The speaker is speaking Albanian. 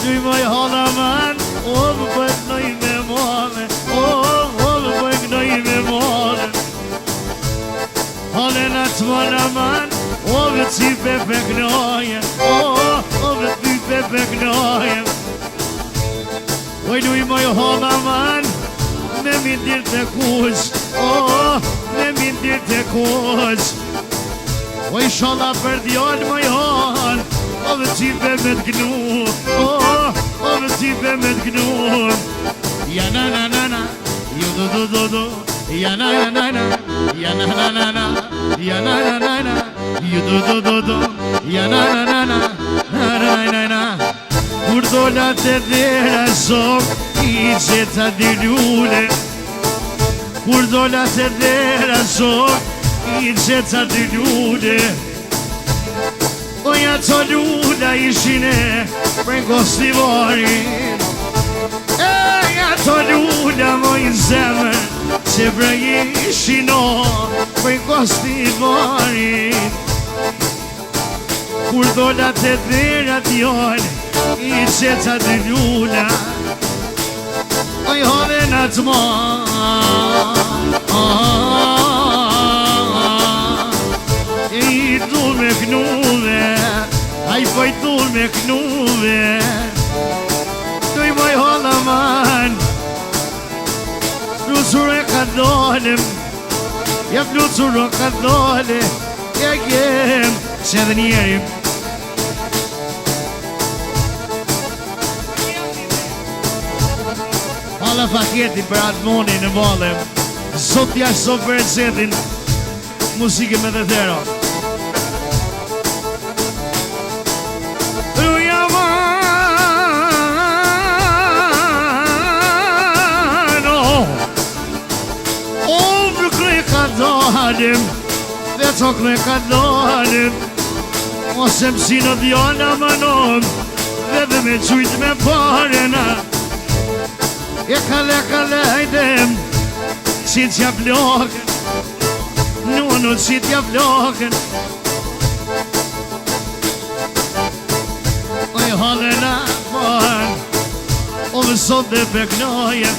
Ty moj hala man, o më bëgnoj me male, o më bëgnoj me male. Halen atë mana man, o më cipe bëgnoje, o më cipe bëgnoje. Oj nuj moj hala man, me mindir të kush, me mindir të kush. Oj shala për djallë moj hal, o më cipe me të gnu, o më cipe me të gnu. Ja na na na na, ju do do do do. Ja na na na na, ja na na na na, ja na na na na, ju do do do do. Ja na na na na, na na na na. Kur dola të dhera zog, i gjeta di lule. Kur dola të dhera zog, i gjeta di lule. Oja të lula ishine për gostivarin. Eja të lula moj zemër që për ishino për gostivarin. Kur dola të dhera t'jone i qeta të lula. Oj hove në të ma i dur me knuve, aj po i dur me knuve. Duj moj holla man, flucur e ka dolem, ja flucur e ka dole, ja jem që edhe njerim. Hala faketi për atë moni në valem, zot jashtë sot për e zetin, muzike me dhe dhera. Dhe tok me ka dolim, ose mësi në djona manon, dhe me qujt me parena. E kale hajdem, si t'ja vlogën, nunë si t'ja vlogën. Oj halena man, o më sot dhe beknoje.